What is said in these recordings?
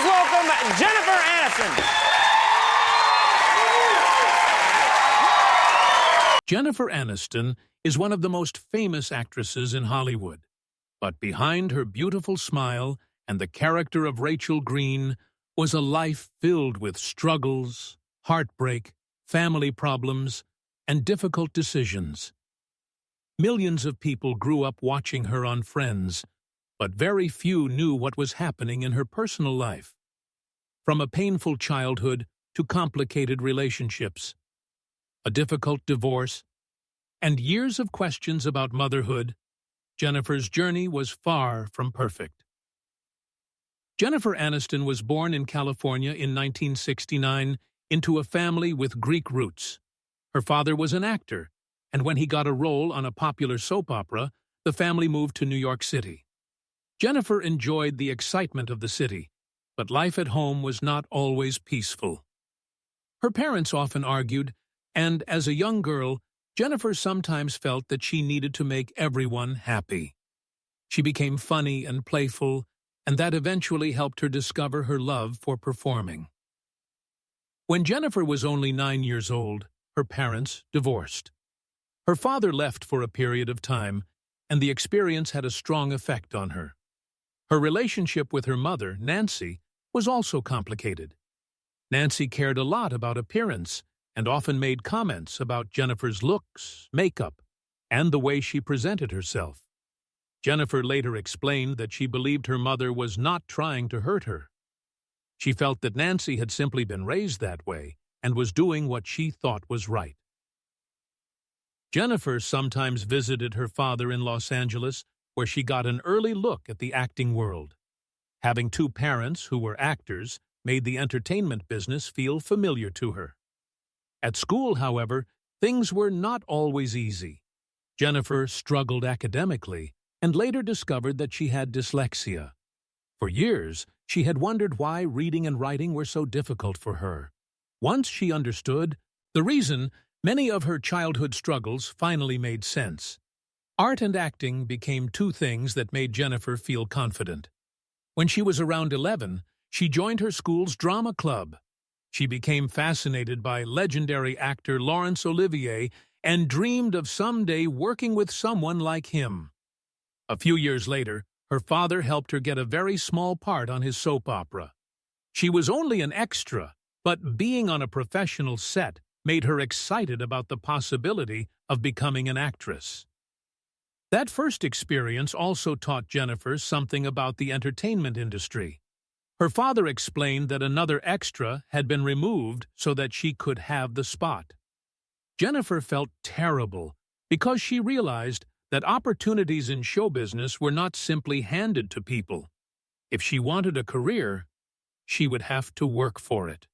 Please welcome Jennifer Aniston. Jennifer Aniston is one of the most famous actresses in Hollywood. But behind her beautiful smile and the character of Rachel Green was a life filled with struggles, heartbreak, family problems, and difficult decisions. Millions of people grew up watching her on Friends, but very few knew what was happening in her personal life. From a painful childhood to complicated relationships, a difficult divorce, and years of questions about motherhood, Jennifer's journey was far from perfect. Jennifer Aniston was born in California in 1969 into a family with Greek roots. Her father was an actor, and when he got a role on a popular soap opera, the family moved to New York City. Jennifer enjoyed the excitement of the city, but life at home was not always peaceful. Her parents often argued, and as a young girl, Jennifer sometimes felt that she needed to make everyone happy. She became funny and playful, and that eventually helped her discover her love for performing. When Jennifer was only 9 years old, her parents divorced. Her father left for a period of time, and the experience had a strong effect on her. Her relationship with her mother, Nancy, was also complicated. Nancy cared a lot about appearance and often made comments about Jennifer's looks, makeup, and the way she presented herself. Jennifer later explained that she believed her mother was not trying to hurt her. She felt that Nancy had simply been raised that way and was doing what she thought was right. Jennifer sometimes visited her father in Los Angeles, where she got an early look at the acting world. Having two parents who were actors made the entertainment business feel familiar to her. At school, however, things were not always easy. Jennifer struggled academically and later discovered that she had dyslexia. For years, she had wondered why reading and writing were so difficult for her. Once she understood the reason, many of her childhood struggles finally made sense. Art and acting became two things that made Jennifer feel confident. When she was around 11, she joined her school's drama club. She became fascinated by legendary actor Laurence Olivier and dreamed of someday working with someone like him. A few years later, her father helped her get a very small part on his soap opera. She was only an extra, but being on a professional set made her excited about the possibility of becoming an actress. That first experience also taught Jennifer something about the entertainment industry. Her father explained that another extra had been removed so that she could have the spot. Jennifer felt terrible because she realized that opportunities in show business were not simply handed to people. If she wanted a career, she would have to work for it.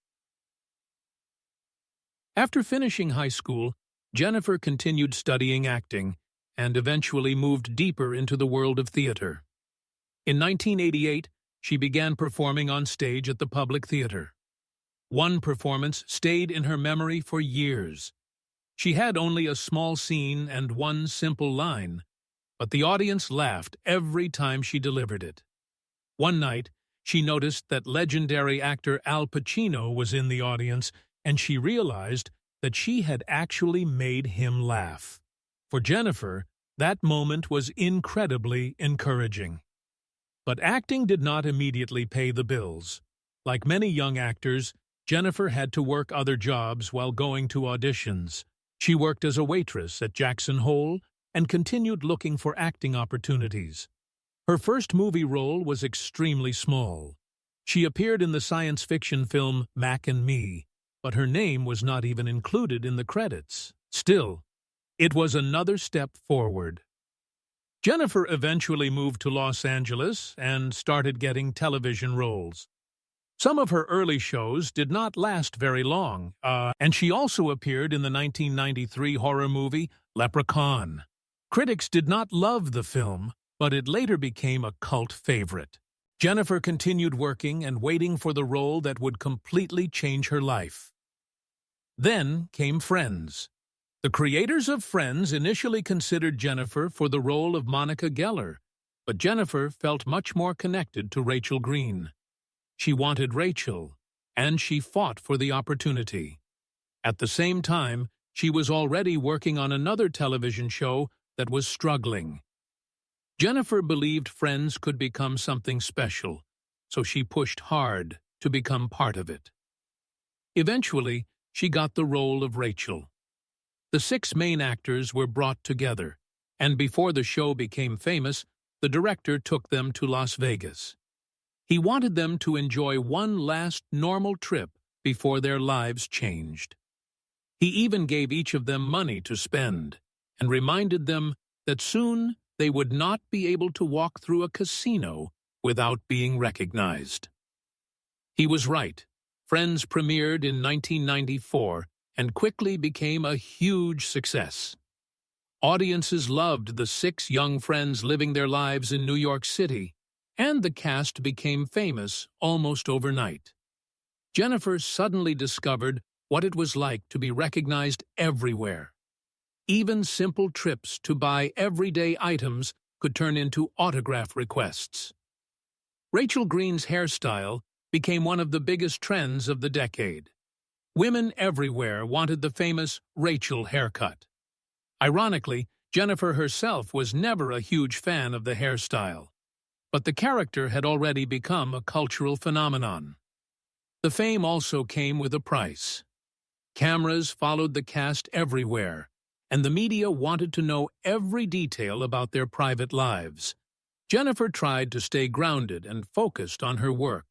After finishing high school, Jennifer continued studying acting and eventually moved deeper into the world of theater. In 1988, she began performing on stage at the Public Theater. One performance stayed in her memory for years. She had only a small scene and one simple line, but the audience laughed every time she delivered it. One night, she noticed that legendary actor Al Pacino was in the audience, and she realized that she had actually made him laugh. For Jennifer, that moment was incredibly encouraging. But acting did not immediately pay the bills. Like many young actors, Jennifer had to work other jobs while going to auditions. She worked as a waitress at Jackson Hole and continued looking for acting opportunities. Her first movie role was extremely small. She appeared in the science fiction film Mac and Me, but her name was not even included in the credits. Still, it was another step forward. Jennifer eventually moved to Los Angeles and started getting television roles. Some of her early shows did not last very long, and she also appeared in the 1993 horror movie Leprechaun. Critics did not love the film, but it later became a cult favorite. Jennifer continued working and waiting for the role that would completely change her life. Then came Friends. The creators of Friends initially considered Jennifer for the role of Monica Geller, but Jennifer felt much more connected to Rachel Green. She wanted Rachel, and she fought for the opportunity. At the same time, she was already working on another television show that was struggling. Jennifer believed Friends could become something special, so she pushed hard to become part of it. Eventually, she got the role of Rachel. The 6 main actors were brought together, and before the show became famous, the director took them to Las Vegas. He wanted them to enjoy one last normal trip before their lives changed. He even gave each of them money to spend, and reminded them that soon they would not be able to walk through a casino without being recognized. He was right. Friends premiered in 1994 and quickly became a huge success. Audiences loved the 6 young friends living their lives in New York City, and the cast became famous almost overnight. Jennifer suddenly discovered what it was like to be recognized everywhere. Even simple trips to buy everyday items could turn into autograph requests. Rachel Green's hairstyle became one of the biggest trends of the decade. Women everywhere wanted the famous Rachel haircut. Ironically, Jennifer herself was never a huge fan of the hairstyle, but the character had already become a cultural phenomenon. The fame also came with a price. Cameras followed the cast everywhere, and the media wanted to know every detail about their private lives. Jennifer tried to stay grounded and focused on her work.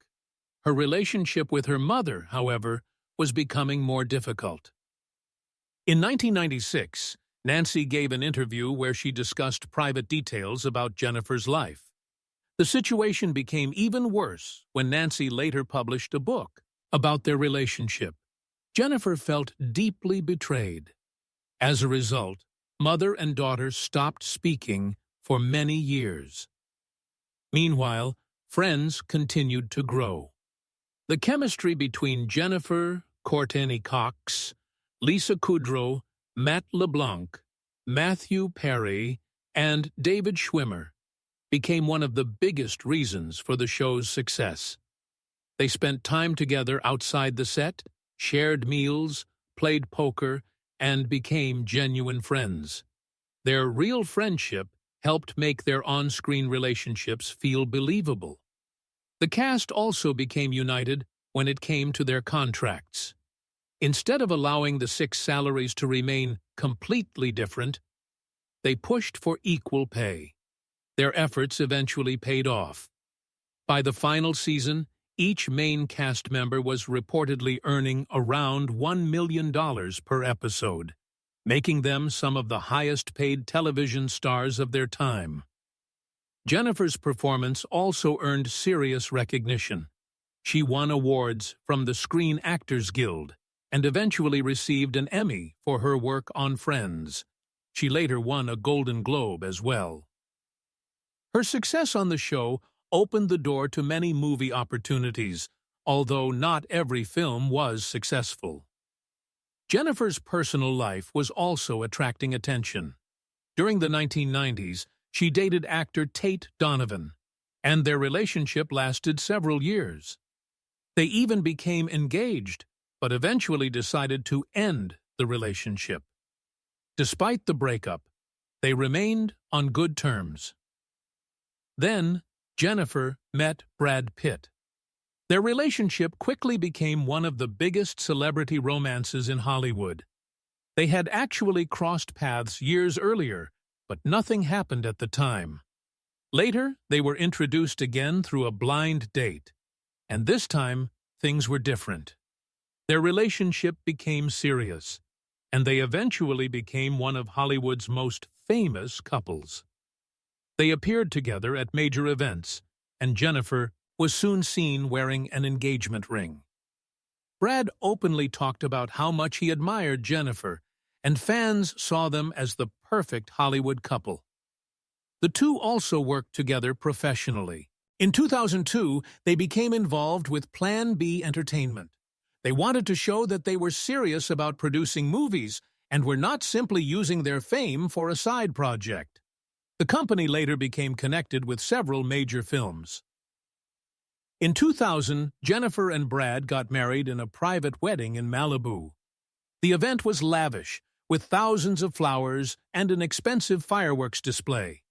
Her relationship with her mother, however, was becoming more difficult. In 1996, Nancy gave an interview where she discussed private details about Jennifer's life. The situation became even worse when Nancy later published a book about their relationship. Jennifer felt deeply betrayed. As a result, mother and daughter stopped speaking for many years. Meanwhile, Friends continued to grow. The chemistry between Jennifer, Courtney Cox, Lisa Kudrow, Matt LeBlanc, Matthew Perry, and David Schwimmer became one of the biggest reasons for the show's success. They spent time together outside the set, shared meals, played poker, and became genuine friends. Their real friendship helped make their on-screen relationships feel believable. The cast also became united when it came to their contracts. Instead of allowing the 6 salaries to remain completely different, they pushed for equal pay. Their efforts eventually paid off. By the final season, each main cast member was reportedly earning around $1 million per episode, making them some of the highest-paid television stars of their time. Jennifer's performance also earned serious recognition. She won awards from the Screen Actors Guild and eventually received an Emmy for her work on Friends. She later won a Golden Globe as well. Her success on the show opened the door to many movie opportunities, although not every film was successful. Jennifer's personal life was also attracting attention. During the 1990s, she dated actor Tate Donovan, and their relationship lasted several years. They even became engaged, but eventually decided to end the relationship. Despite the breakup, they remained on good terms. Then, Jennifer met Brad Pitt. Their relationship quickly became one of the biggest celebrity romances in Hollywood. They had actually crossed paths years earlier, but nothing happened at the time. Later, they were introduced again through a blind date, and this time, things were different. Their relationship became serious, and they eventually became one of Hollywood's most famous couples. They appeared together at major events, and Jennifer was soon seen wearing an engagement ring. Brad openly talked about how much he admired Jennifer, and fans saw them as the perfect Hollywood couple. The two also worked together professionally. In 2002, they became involved with Plan B Entertainment. They wanted to show that they were serious about producing movies and were not simply using their fame for a side project. The company later became connected with several major films. In 2000, Jennifer and Brad got married in a private wedding in Malibu. The event was lavish, with thousands of flowers and an expensive fireworks display.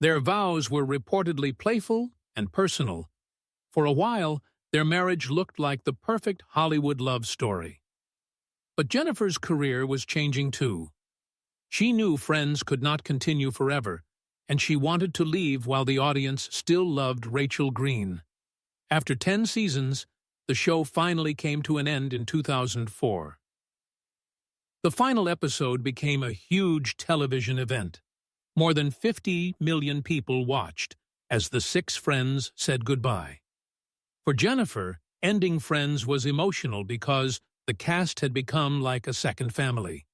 Their vows were reportedly playful and personal. For a while, their marriage looked like the perfect Hollywood love story. But Jennifer's career was changing too. She knew Friends could not continue forever, and she wanted to leave while the audience still loved Rachel Green. After 10 seasons, the show finally came to an end in 2004. The final episode became a huge television event. More than 50 million people watched as the 6 friends said goodbye. For Jennifer, ending Friends was emotional because the cast had become like a second family.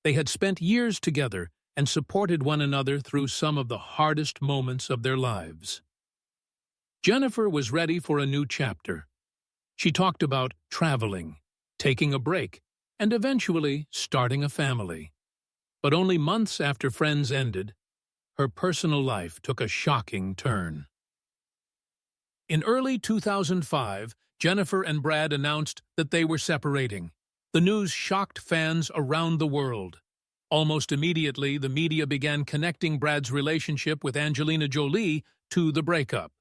They had spent years together and supported one another through some of the hardest moments of their lives. Jennifer was ready for a new chapter. She talked about traveling, taking a break, and eventually starting a family. But only months after Friends ended, her personal life took a shocking turn. In early 2005, Jennifer and Brad announced that they were separating. The news shocked fans around the world. Almost immediately, the media began connecting Brad's relationship with Angelina Jolie to the breakup.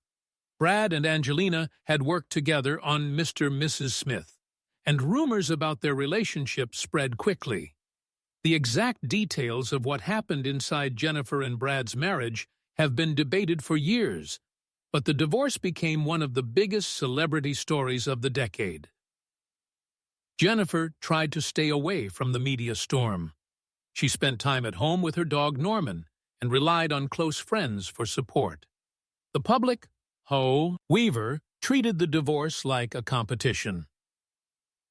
Brad and Angelina had worked together on Mr. and Mrs. Smith, and rumors about their relationship spread quickly. The exact details of what happened inside Jennifer and Brad's marriage have been debated for years, but the divorce became one of the biggest celebrity stories of the decade. Jennifer tried to stay away from the media storm. She spent time at home with her dog Norman and relied on close friends for support. The public, Weaver, treated the divorce like a competition.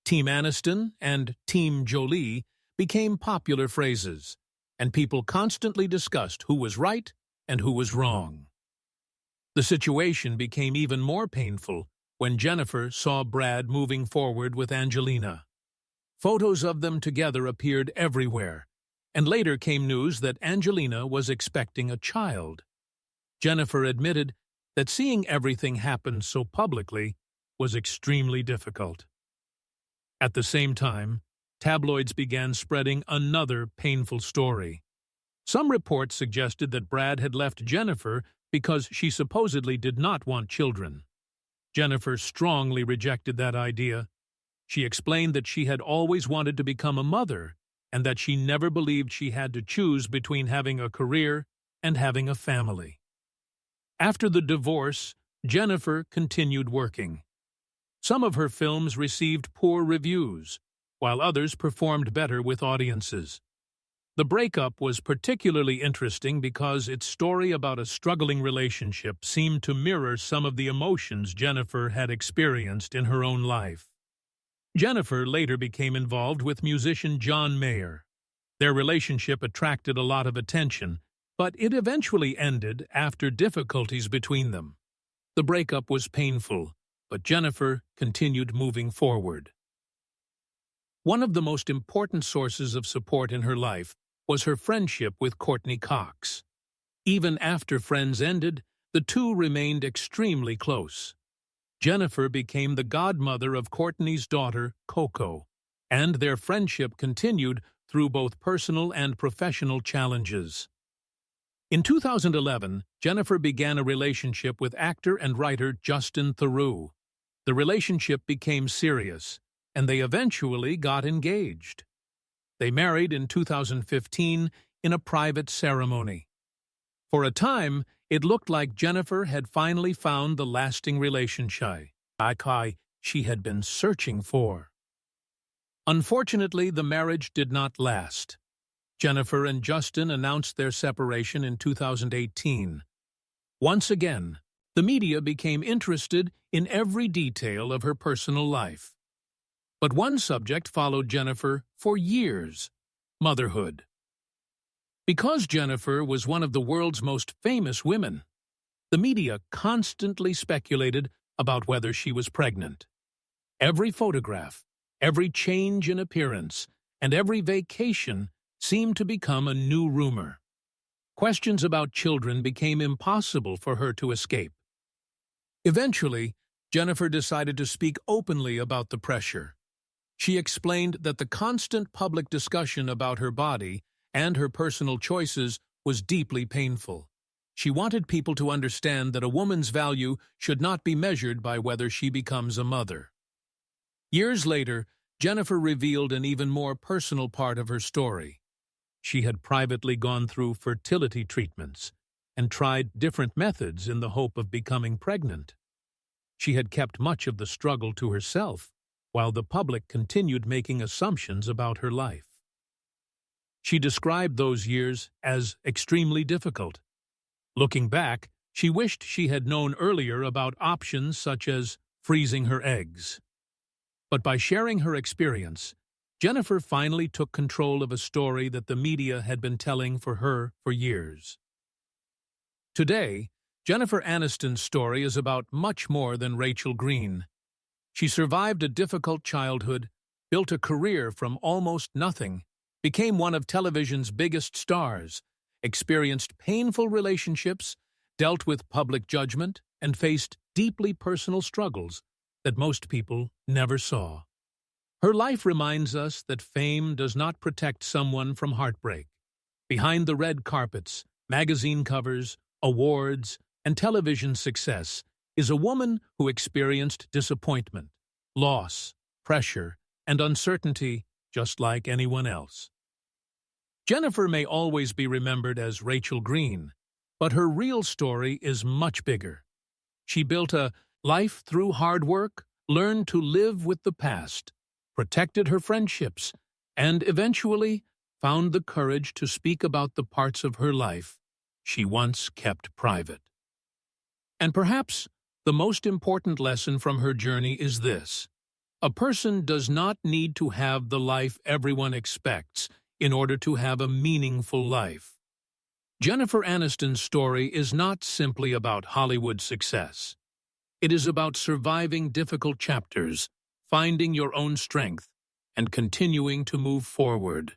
Team Aniston and Team Jolie became popular phrases, and people constantly discussed who was right and who was wrong. The situation became even more painful when Jennifer saw Brad moving forward with Angelina. Photos of them together appeared everywhere, and later came news that Angelina was expecting a child. Jennifer admitted that seeing everything happen so publicly was extremely difficult. At the same time, tabloids began spreading another painful story. Some reports suggested that Brad had left Jennifer because she supposedly did not want children. Jennifer strongly rejected that idea. She explained that she had always wanted to become a mother and that she never believed she had to choose between having a career and having a family. After the divorce, Jennifer continued working. Some of her films received poor reviews, while others performed better with audiences. The breakup was particularly interesting because its story about a struggling relationship seemed to mirror some of the emotions Jennifer had experienced in her own life. Jennifer later became involved with musician John Mayer. Their relationship attracted a lot of attention, but it eventually ended after difficulties between them. The breakup was painful, but Jennifer continued moving forward. One of the most important sources of support in her life was her friendship with Courtney Cox. Even after Friends ended, the two remained extremely close. Jennifer became the godmother of Courtney's daughter, Coco, and their friendship continued through both personal and professional challenges. In 2011, Jennifer began a relationship with actor and writer Justin Theroux. The relationship became serious, and they eventually got engaged. They married in 2015 in a private ceremony. For a time, it looked like Jennifer had finally found the lasting relationship she had been searching for. Unfortunately, the marriage did not last. Jennifer and Justin announced their separation in 2018. Once again, the media became interested in every detail of her personal life. But one subject followed Jennifer for years: motherhood. Because Jennifer was one of the world's most famous women, the media constantly speculated about whether she was pregnant. Every photograph, every change in appearance, and every vacation seemed to become a new rumor. Questions about children became impossible for her to escape. Eventually, Jennifer decided to speak openly about the pressure. She explained that the constant public discussion about her body and her personal choices was deeply painful. She wanted people to understand that a woman's value should not be measured by whether she becomes a mother. Years later, Jennifer revealed an even more personal part of her story. She had privately gone through fertility treatments and tried different methods in the hope of becoming pregnant. She had kept much of the struggle to herself, while the public continued making assumptions about her life. She described those years as extremely difficult. Looking back, she wished she had known earlier about options such as freezing her eggs. But by sharing her experience, Jennifer finally took control of a story that the media had been telling for her for years. Today, Jennifer Aniston's story is about much more than Rachel Green. She survived a difficult childhood, built a career from almost nothing, became one of television's biggest stars, experienced painful relationships, dealt with public judgment, and faced deeply personal struggles that most people never saw. Her life reminds us that fame does not protect someone from heartbreak. Behind the red carpets, magazine covers, awards, and television success is a woman who experienced disappointment, loss, pressure, and uncertainty just like anyone else. Jennifer may always be remembered as Rachel Green, but her real story is much bigger. She built a life through hard work, learned to live with the past, protected her friendships, and eventually found the courage to speak about the parts of her life she once kept private. And perhaps the most important lesson from her journey is this: a person does not need to have the life everyone expects in order to have a meaningful life. Jennifer Aniston's story is not simply about Hollywood success. It is about surviving difficult chapters, finding your own strength, and continuing to move forward.